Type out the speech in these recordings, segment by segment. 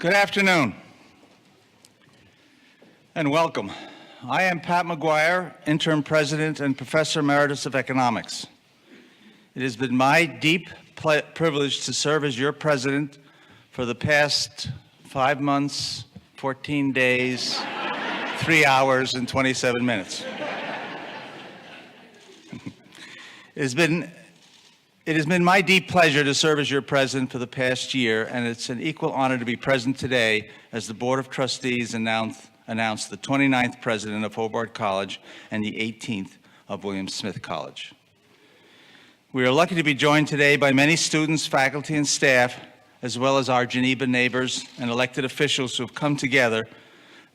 Good afternoon and welcome. I am Pat McGuire, Interim President and Professor Emeritus of Economics. It has been my deep privilege to serve as your president for the past 5 months, 14 days, 3 hours, and 27 minutes. It has been my deep pleasure to serve as your president for the past year, and it's an equal honor to be present today as the Board of Trustees announced the 29th president of Hobart College and the 18th of William Smith College. We are lucky to be joined today by many students, faculty, and staff, as well as our Geneva neighbors and elected officials who have come together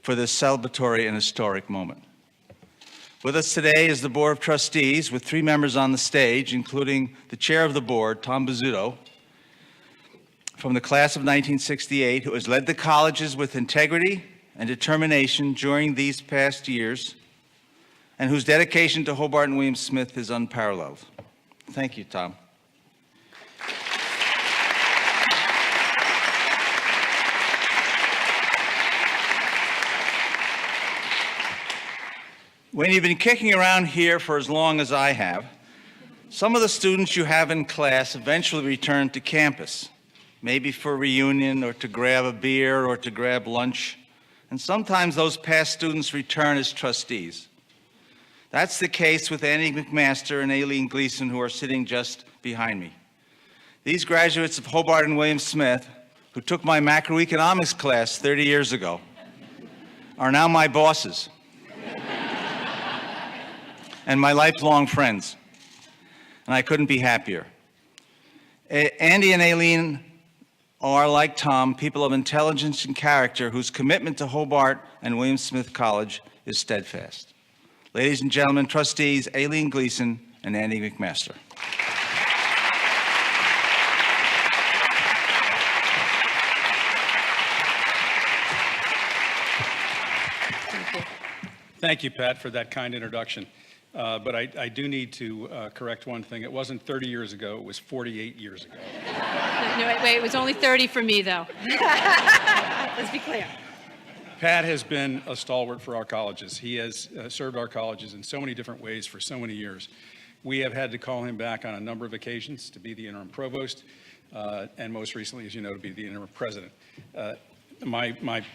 for this celebratory and historic moment. With us today is the Board of Trustees with 3 members on the stage, including the chair of the board, Tom Bizzuto, from the class of 1968, who has led the colleges with integrity and determination during these past years, and whose dedication to Hobart and William Smith is unparalleled. Thank you, Tom. When you've been kicking around here for as long as I have, some of the students you have in class eventually return to campus, maybe for a reunion or to grab a beer or to grab lunch. And sometimes those past students return as trustees. That's the case with Andy McMaster and Aileen Gleason, who are sitting just behind me. These graduates of Hobart and William Smith, who took my macroeconomics class 30 years ago, are now my bosses and my lifelong friends, and I couldn't be happier. Andy and Aileen are, like Tom, people of intelligence and character whose commitment to Hobart and William Smith College is steadfast. Ladies and gentlemen, trustees Aileen Gleason and Andy McMaster. Thank you, Pat, for that kind introduction. But I do need to correct one thing. It wasn't 30 years ago, it was 48 years ago. No, wait, it was only 30 for me, though. Let's be clear. Pat has been a stalwart for our colleges. He has served our colleges in so many different ways for so many years. We have had to call him back on a number of occasions to be the interim provost, and most recently, as you know, to be the interim president. My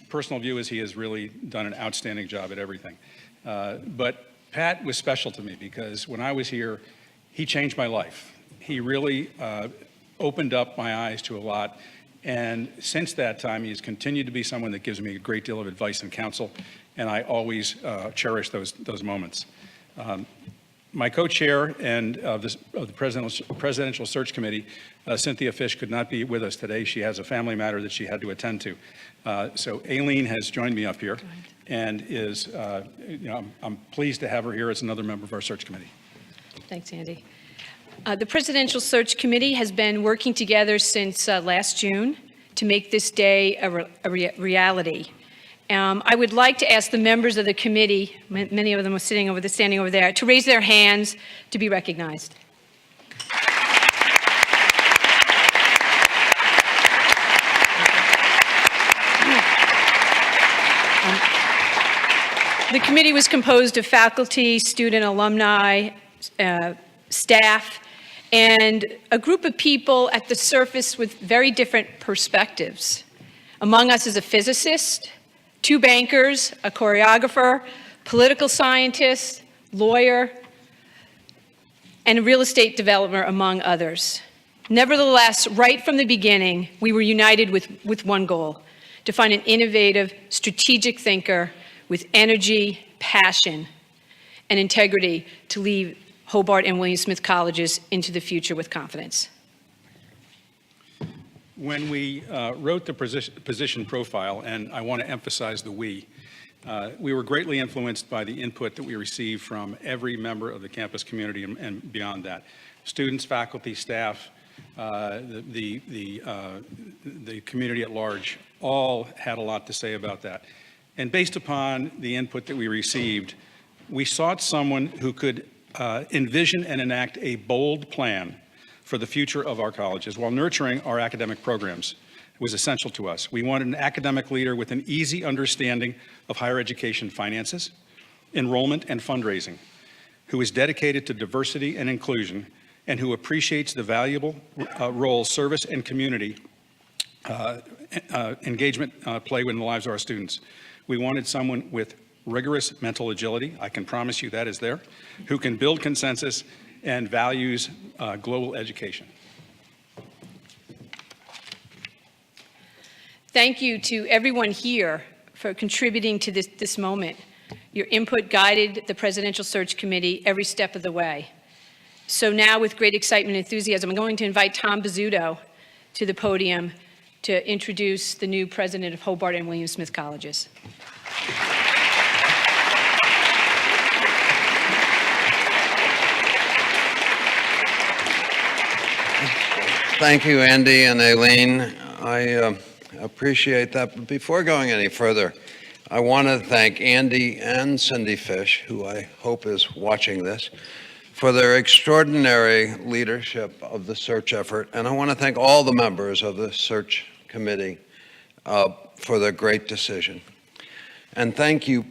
personal view is he has really done an outstanding job at everything. But Pat was special to me because when I was here, he changed my life. He really opened up my eyes to a lot. And since that time, he's continued to be someone that gives me a great deal of advice and counsel, and I always cherish those moments. My co-chair and of the Presidential Search Committee, Cynthia Fish, could not be with us today. She has a family matter that she had to attend to. So Aileen has joined me up here and is, I'm pleased to have her here as another member of our search committee. Thanks, Andy. The Presidential Search Committee has been working together since last June to make this day a reality. I would like to ask the members of the committee, many of them are standing over there, to raise their hands to be recognized. The committee was composed of faculty, student, alumni, staff, and a group of people at the surface with very different perspectives. Among us is a physicist, 2 bankers, a choreographer, political scientist, lawyer, and a real estate developer, among others. Nevertheless, right from the beginning, we were united with one goal: to find an innovative, strategic thinker with energy, passion, and integrity to lead Hobart and William Smith Colleges into the future with confidence. When we wrote the position profile, and I want to emphasize the we were greatly influenced by the input that we received from every member of the campus community and beyond that. Students, faculty, staff, the community at large, all had a lot to say about that. And based upon the input that we received, we sought someone who could envision and enact a bold plan for the future of our colleges while nurturing our academic programs. was essential to us. We wanted an academic leader with an easy understanding of higher education finances, enrollment, and fundraising, who is dedicated to diversity and inclusion, and who appreciates the valuable role service and community engagement play in the lives of our students. We wanted someone with rigorous mental agility, I can promise you that is there, who can build consensus and values global education. Thank you to everyone here for contributing to this moment. Your input guided the Presidential Search Committee every step of the way. So now, with great excitement and enthusiasm, I'm going to invite Tom Bizzuto to the podium to introduce the new president of Hobart and William Smith Colleges. Thank you, Andy and Aileen. I appreciate that. But before going any further, I want to thank Andy and Cindy Fish, who I hope is watching this, for their extraordinary leadership of the search effort. And I want to thank all the members of the search committee for their great decision. And thank you,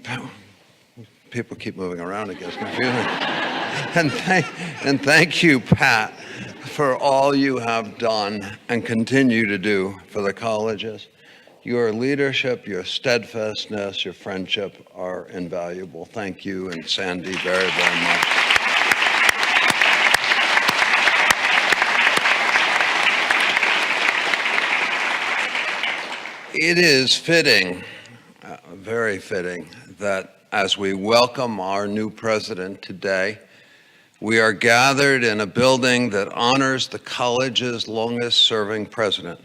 people keep moving around, it gets confusing. and thank you, Pat, for all you have done and continue to do for the colleges. Your leadership, your steadfastness, your friendship are invaluable. Thank you, and Sandy, very, very much. It is fitting, very fitting, that as we welcome our new president today, we are gathered in a building that honors the college's longest-serving president.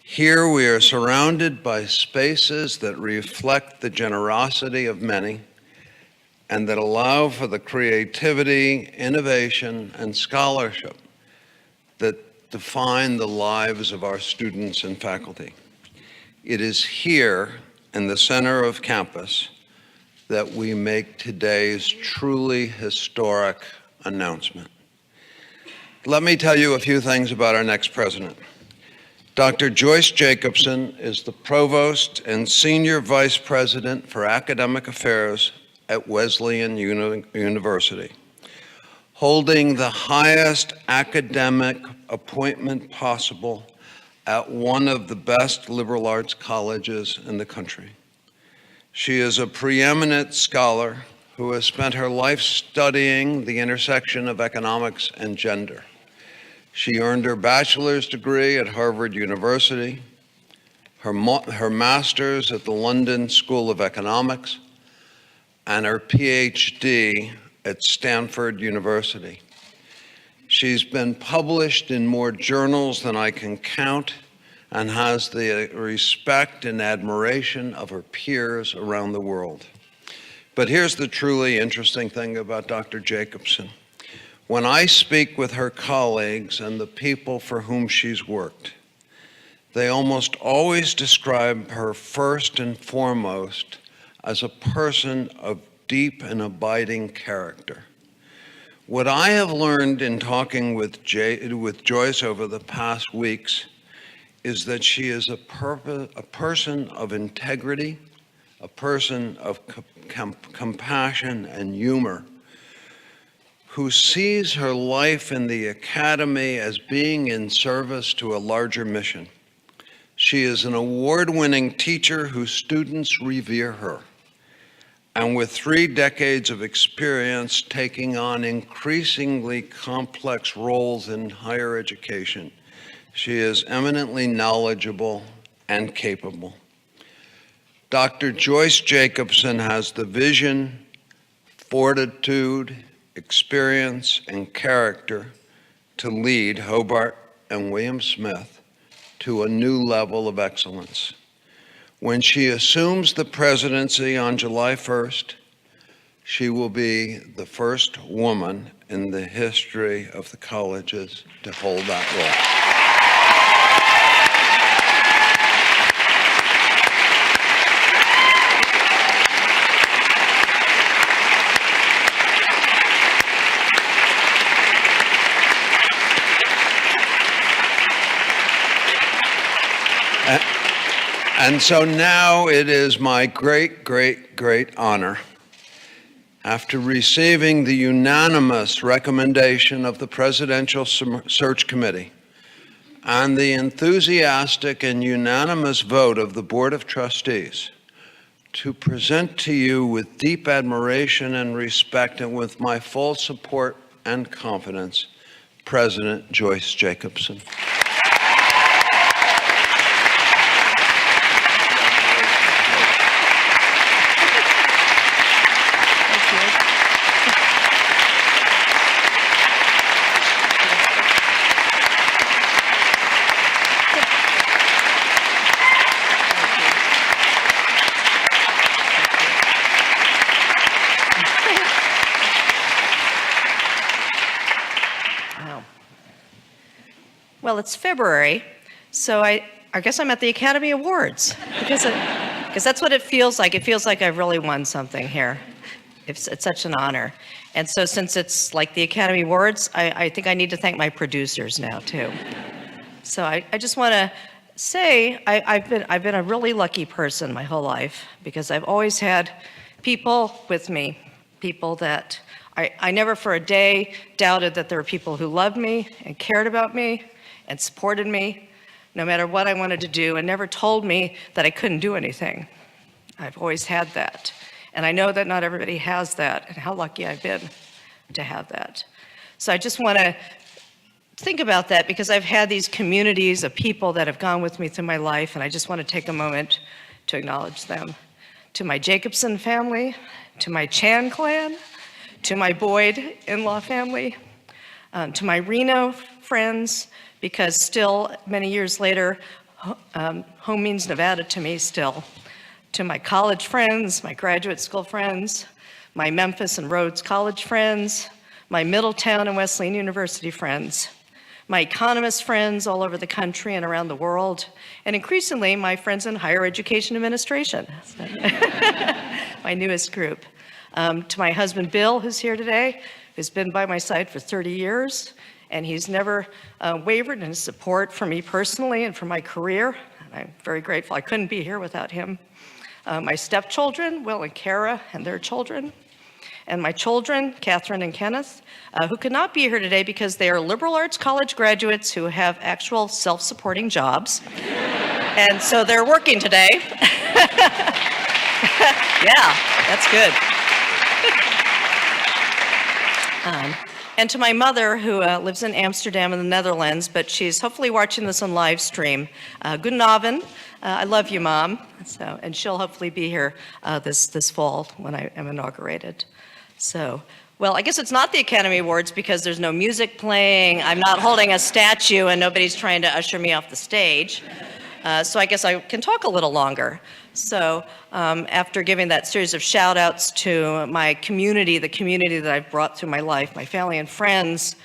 Here we are surrounded by spaces that reflect the generosity of many and that allow for the creativity, innovation, and scholarship that define the lives of our students and faculty. It is here in the center of campus that we make today's truly historic announcement. Let me tell you a few things about our next president. Dr. Joyce Jacobson is the Provost and Senior Vice President for Academic Affairs at Wesleyan University, holding the highest academic appointment possible at one of the best liberal arts colleges in the country. She is a preeminent scholar who has spent her life studying the intersection of economics and gender. She earned her bachelor's degree at Harvard University, her master's at the London School of Economics, and her PhD at Stanford University. She's been published in more journals than I can count and has the respect and admiration of her peers around the world. But here's the truly interesting thing about Dr. Jacobson. When I speak with her colleagues and the people for whom she's worked, they almost always describe her first and foremost as a person of deep and abiding character. What I have learned in talking with Joyce over the past weeks is that she is a person of integrity, a person of compassion and humor, who sees her life in the academy as being in service to a larger mission. She is an award-winning teacher whose students revere her. And with 3 decades of experience taking on increasingly complex roles in higher education, she is eminently knowledgeable and capable. Dr. Joyce Jacobson has the vision, fortitude, experience, and character to lead Hobart and William Smith to a new level of excellence. When she assumes the presidency on July 1st, she will be the first woman in the history of the colleges to hold that role. And so now it is my great, great, great honor, after receiving the unanimous recommendation of the Presidential Search Committee and the enthusiastic and unanimous vote of the Board of Trustees, to present to you with deep admiration and respect and with my full support and confidence, President Joyce Jacobson. Well, it's February, so I guess I'm at the Academy Awards, because that's what it feels like. It feels like I've really won something here. It's such an honor. And so since it's like the Academy Awards, I think I need to thank my producers now, too. So I just want to say I've been a really lucky person my whole life, because I've always had people with me, people that I never for a day doubted that there were people who loved me and cared about me and supported me no matter what I wanted to do, and never told me that I couldn't do anything. I've always had that. And I know that not everybody has that, and how lucky I've been to have that. So I just want to think about that, because I've had these communities of people that have gone with me through my life, and I just want to take a moment to acknowledge them. To my Jacobson family, to my Chan clan, to my Boyd in-law family, to my Reno friends, because still, many years later, home means Nevada to me still. To my college friends, my graduate school friends, my Memphis and Rhodes College friends, my Middletown and Wesleyan University friends, my economist friends all over the country and around the world, and increasingly, my friends in higher education administration, my newest group. To my husband, Bill, who's here today, who's been by my side for 30 years, and he's never wavered in his support for me personally and for my career. And I'm very grateful. I couldn't be here without him. My stepchildren, Will and Kara, and their children. And my children, Catherine and Kenneth, who could not be here today because they are liberal arts college graduates who have actual self-supporting jobs. And so they're working today. Yeah, that's good. And to my mother, who lives in Amsterdam in the Netherlands, but she's hopefully watching this on live stream. Goedenavond. I love you, Mom. So, and she'll hopefully be here this fall when I am inaugurated. So, well, I guess it's not the Academy Awards because there's no music playing. I'm not holding a statue, and nobody's trying to usher me off the stage. So I guess I can talk a little longer. So after giving that series of shout outs to my community, the community that I've brought through my life, my family and friends,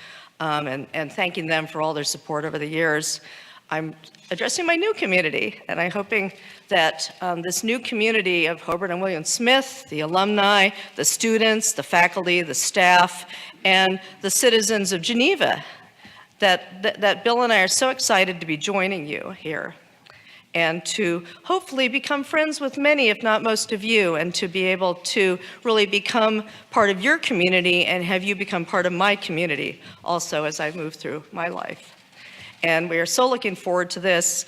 and thanking them for all their support over the years, I'm addressing my new community, and I'm hoping that this new community of Hobart and William Smith, the alumni, the students, the faculty, the staff, and the citizens of Geneva, that Bill and I are so excited to be joining you here, and to hopefully become friends with many, if not most of you, and to be able to really become part of your community and have you become part of my community also as I move through my life. And we are so looking forward to this.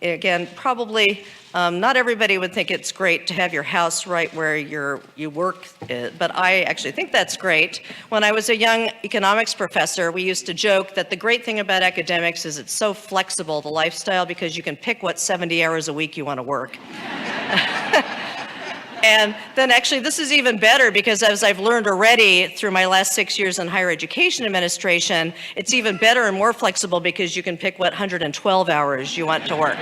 Again, probably not everybody would think it's great to have your house right where you work, but I actually think that's great. When I was a young economics professor, we used to joke that the great thing about academics is it's so flexible, the lifestyle, because you can pick what 70 hours a week you want to work. And then actually this is even better because as I've learned already through my last 6 years in higher education administration, it's even better and more flexible because you can pick what 112 hours you want to work.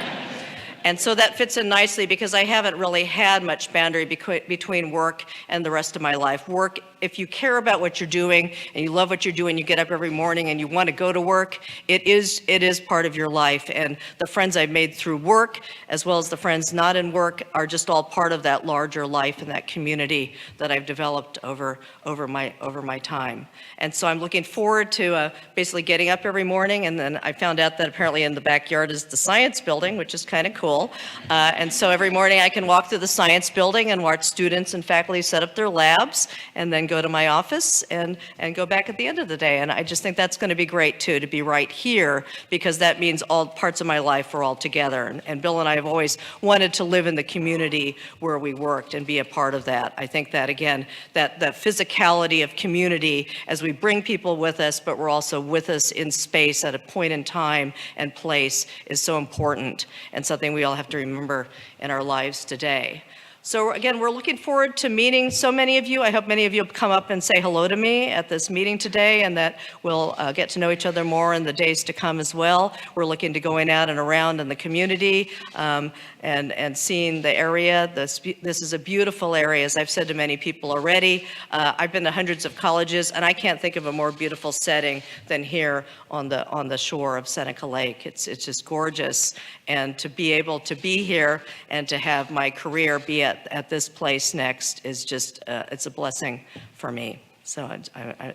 And so that fits in nicely because I haven't really had much boundary between work and the rest of my life. Work if you care about what you're doing and you love what you're doing, you get up every morning and you want to go to work, it is part of your life. And the friends I've made through work, as well as the friends not in work, are just all part of that larger life and that community that I've developed over my time. And so I'm looking forward to basically getting up every morning, and then I found out that apparently in the backyard is the science building, which is kind of cool. And so every morning I can walk through the science building and watch students and faculty set up their labs, and then go to my office and go back at the end of the day. And I just think that's going to be great too, to be right here, because that means all parts of my life are all together. And Bill and I have always wanted to live in the community where we worked and be a part of that. I think that, again, that physicality of community, as we bring people with us, but we're also with us in space at a point in time and place, is so important and something we all have to remember in our lives today. So again, we're looking forward to meeting so many of you. I hope many of you will come up and say hello to me at this meeting today, and that we'll get to know each other more in the days to come as well. We're looking to going out and around in the community and seeing the area. This is a beautiful area, as I've said to many people already. I've been to hundreds of colleges, and I can't think of a more beautiful setting than here on the shore of Seneca Lake. It's just gorgeous, and to be able to be here and to have my career be at this place next is just, it's a blessing for me. So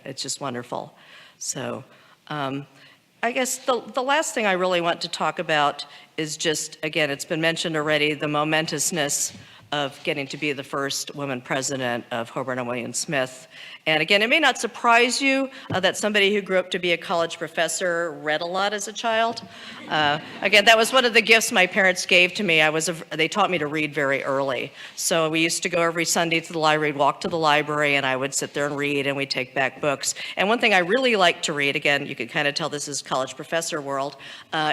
it's just wonderful. So I guess the last thing I really want to talk about is just, again, it's been mentioned already, the momentousness of getting to be the first woman president of Hobart and William Smith. And again, it may not surprise you that somebody who grew up to be a college professor read a lot as a child. Again, that was one of the gifts my parents gave to me. They taught me to read very early. So we used to go every Sunday to the library, walk to the library, and I would sit there and read, and we'd take back books. And one thing I really like to read, again, you can kind of tell this is college professor world,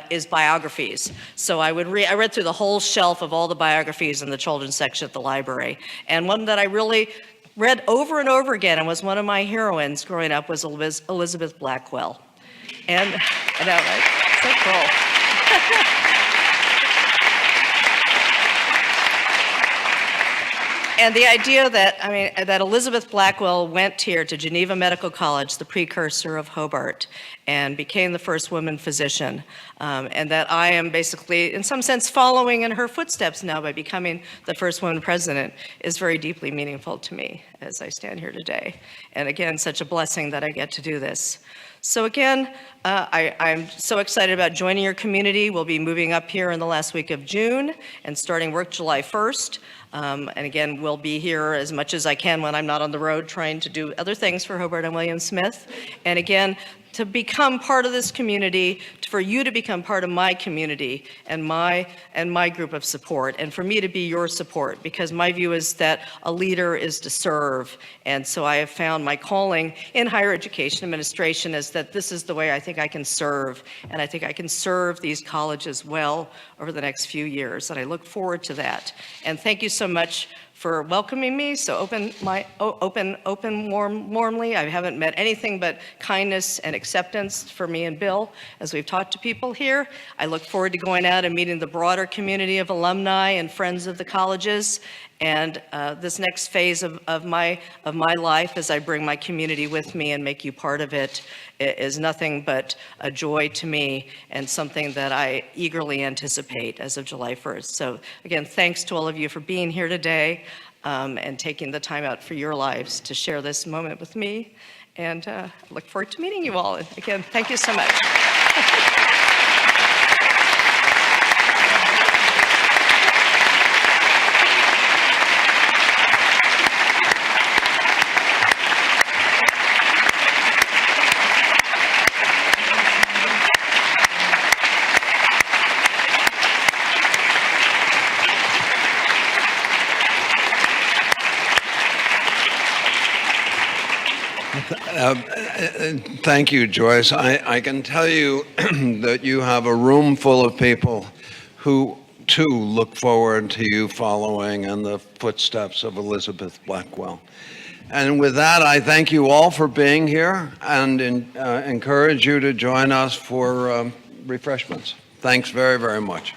is biographies. So I read through the whole shelf of all the biographies in the children's section at the library. And one that I really read over and over again, and was one of my heroines growing up, was Elizabeth Blackwell. And I know, right? So cool. And the idea that Elizabeth Blackwell went here to Geneva Medical College, the precursor of Hobart, and became the first woman physician, and that I am basically, in some sense, following in her footsteps now by becoming the first woman president, is very deeply meaningful to me as I stand here today. And again, such a blessing that I get to do this. So again, I'm so excited about joining your community. We'll be moving up here in the last week of June and starting work July 1st. And again, we'll be here as much as I can when I'm not on the road trying to do other things for Hobart and William Smith. And again, to become part of this community, for you to become part of my community and my group of support, and for me to be your support, because my view is that a leader is to serve. And so I have found my calling in higher education administration is that this is the way I think I can serve, and I think I can serve these colleges well over the next few years, and I look forward to that. And thank you so much for welcoming me so warmly. I haven't met anything but kindness and acceptance for me and Bill as we've talked to people here. I look forward to going out and meeting the broader community of alumni and friends of the colleges. And this next phase of my life, as I bring my community with me and make you part of it, is nothing but a joy to me and something that I eagerly anticipate as of July 1st. So again, thanks to all of you for being here today and taking the time out for your lives to share this moment with me. And I look forward to meeting you all. And again, thank you so much. Thank you, Joyce. I can tell you that you have a room full of people who, too, look forward to you following in the footsteps of Elizabeth Blackwell. And with that, I thank you all for being here and encourage you to join us for refreshments. Thanks very, very much.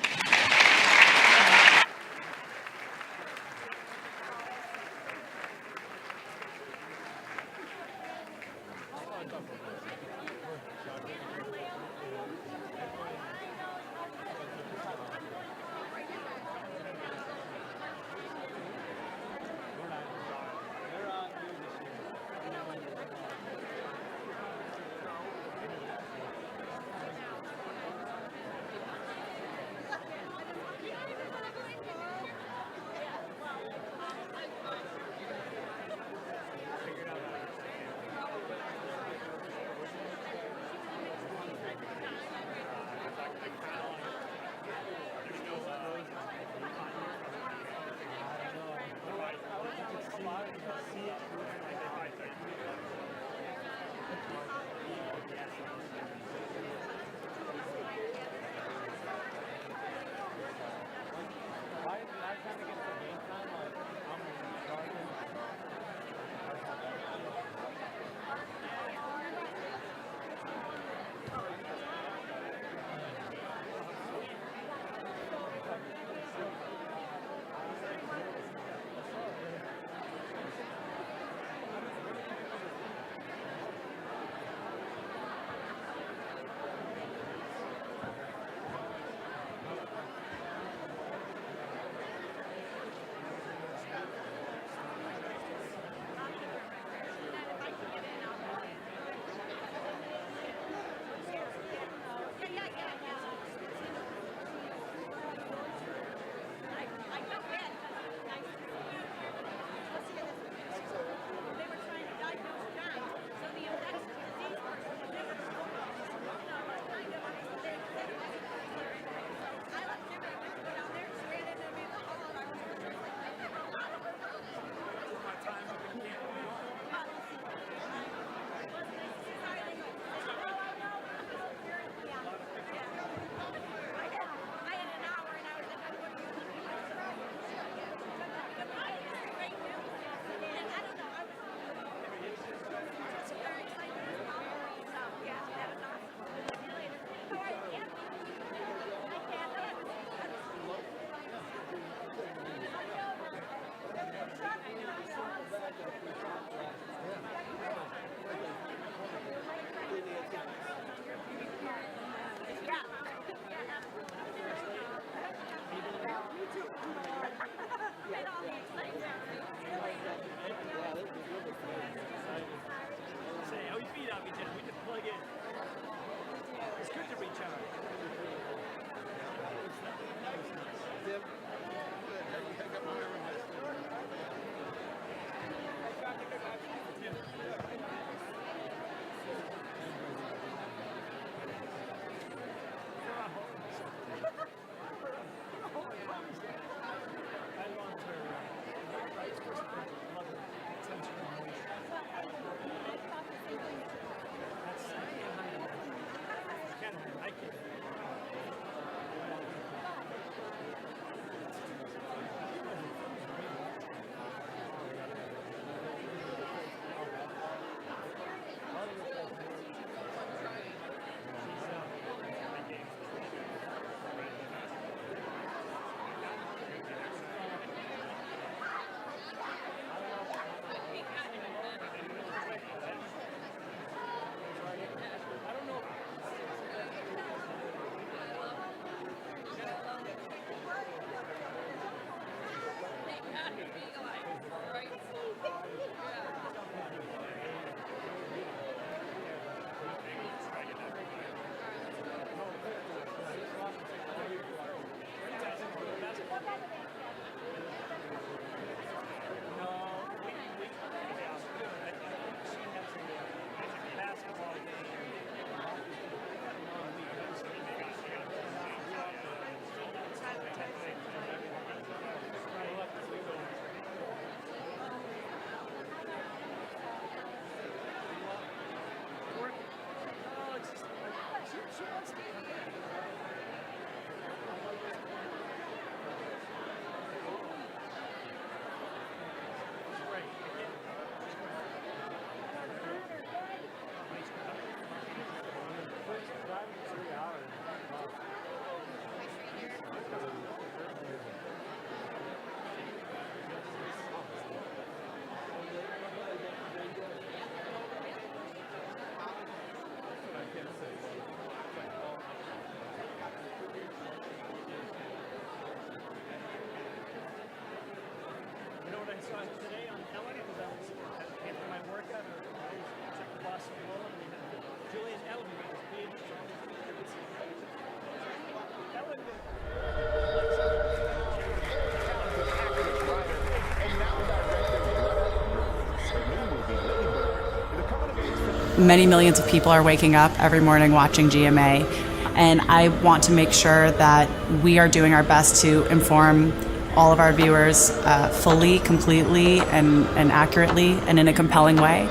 many millions of people are waking up every morning watching GMA, and I want to make sure that we are doing our best to inform all of our viewers fully, completely, and accurately, and in a compelling way.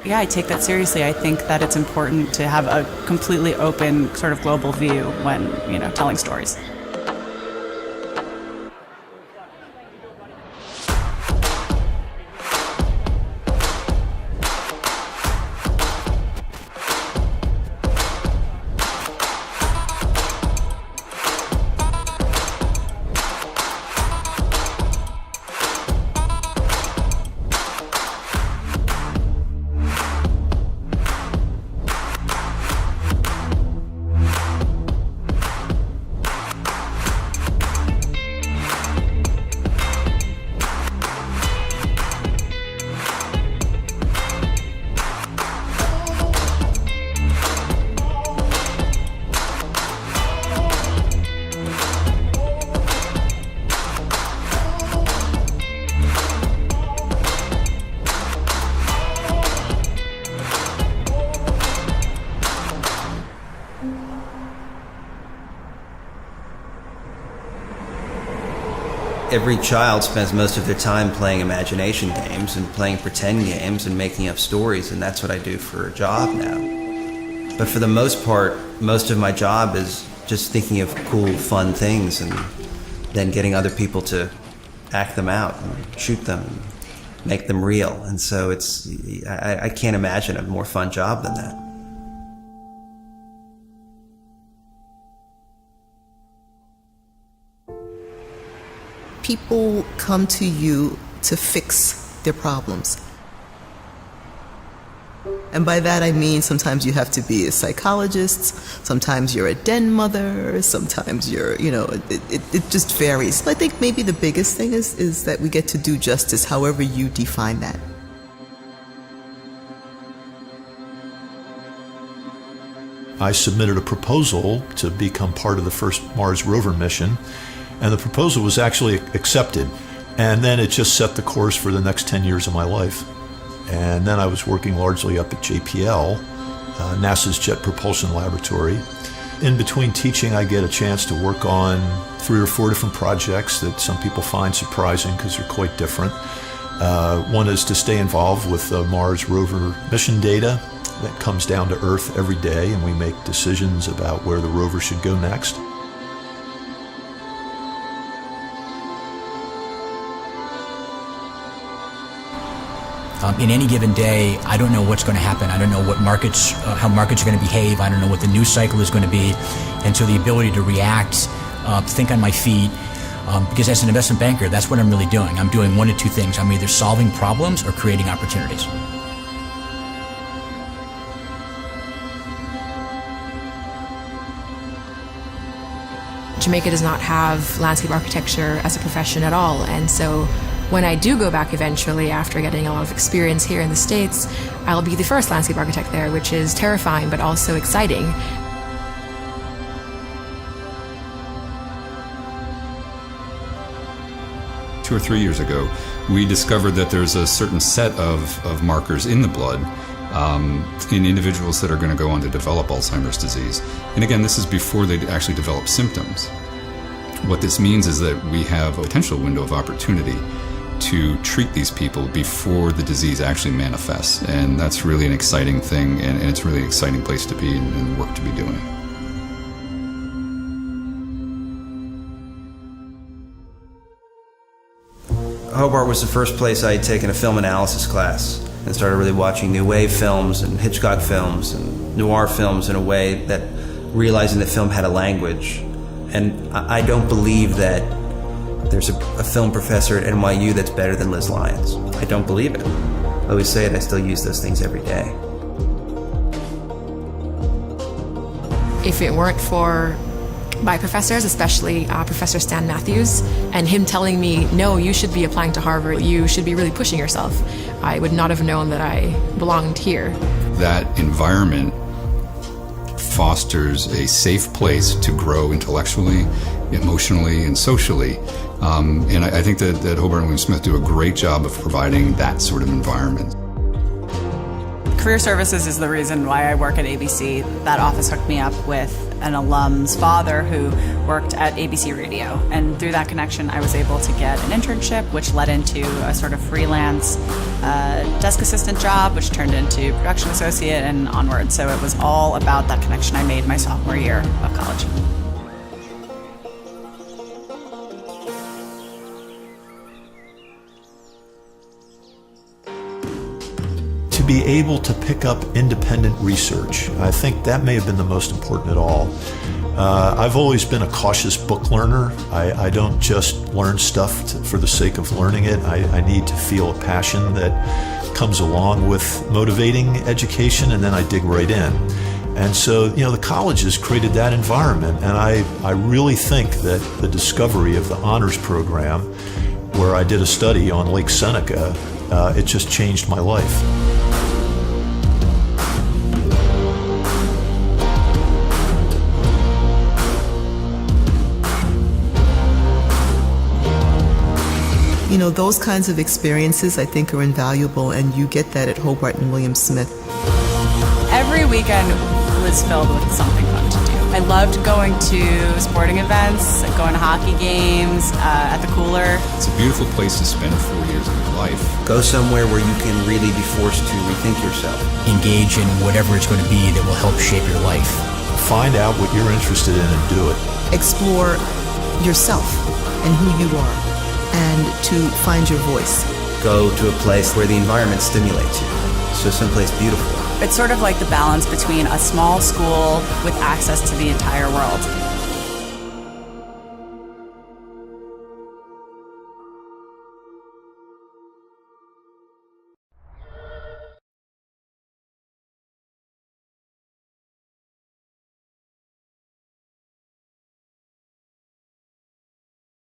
Yeah, I take that seriously. I think that it's important to have a completely open, sort of global view when, telling stories. Every child spends most of their time playing imagination games and playing pretend games and making up stories, and that's what I do for a job now. But for the most part, most of my job is just thinking of cool, fun things and then getting other people to act them out and shoot them and make them real. And so I can't imagine a more fun job than that. People come to you to fix their problems. And by that I mean sometimes you have to be a psychologist, sometimes you're a den mother, sometimes you're, it just varies. I think maybe the biggest thing is that we get to do justice however you define that. I submitted a proposal to become part of the first Mars rover mission, and the proposal was actually accepted. And then it just set the course for the next 10 years of my life. And then I was working largely up at JPL, NASA's Jet Propulsion Laboratory. In between teaching, I get a chance to work on 3 or 4 different projects that some people find surprising because they're quite different. One is to stay involved with the Mars rover mission data that comes down to Earth every day, and we make decisions about where the rover should go next. In any given day, I don't know what's going to happen. I don't know what markets, how markets are going to behave. I don't know what the news cycle is going to be. And so the ability to react, think on my feet, because as an investment banker, that's what I'm really doing. I'm doing one of two things. I'm either solving problems or creating opportunities. Jamaica does not have landscape architecture as a profession at all, and so when I do go back eventually after getting a lot of experience here in the States, I'll be the first landscape architect there, which is terrifying but also exciting. Two or 3 years ago, we discovered that there's a certain set of markers in the blood in individuals that are going to go on to develop Alzheimer's disease. And again, this is before they actually develop symptoms. What this means is that we have a potential window of opportunity to treat these people before the disease actually manifests. And that's really an exciting thing, and it's really an exciting place to be and work to be doing. Hobart was the first place I had taken a film analysis class and started really watching New Wave films and Hitchcock films and noir films in a way that realizing that film had a language. And I don't believe that there's a film professor at NYU that's better than Liz Lyons. I don't believe it. I always say it, I still use those things every day. If it weren't for my professors, especially Professor Stan Matthews, and him telling me, no, you should be applying to Harvard, you should be really pushing yourself, I would not have known that I belonged here. That environment fosters a safe place to grow intellectually, emotionally, and socially, And I think that Hobart and William Smith do a great job of providing that sort of environment. Career Services is the reason why I work at ABC. That office hooked me up with an alum's father who worked at ABC Radio. And through that connection, I was able to get an internship, which led into a sort of freelance desk assistant job, which turned into production associate and onward. So it was all about that connection I made my sophomore year of college. To be able to pick up independent research, I think that may have been the most important at all. I've always been a cautious book learner. I don't just learn stuff for the sake of learning it. I need to feel a passion that comes along with motivating education, and then I dig right in. And so, the colleges created that environment, and I really think that the discovery of the honors program, where I did a study on Lake Seneca, it just changed my life. Those kinds of experiences I think are invaluable, and you get that at Hobart and William Smith. Every weekend was filled with something fun to do. I loved going to sporting events, going to hockey games, at the cooler. It's a beautiful place to spend 4 years of your life. Go somewhere where you can really be forced to rethink yourself. Engage in whatever it's going to be that will help shape your life. Find out what you're interested in and do it. Explore yourself and who you are, and to find your voice. Go to a place where the environment stimulates you. So someplace beautiful. It's sort of like the balance between a small school with access to the entire world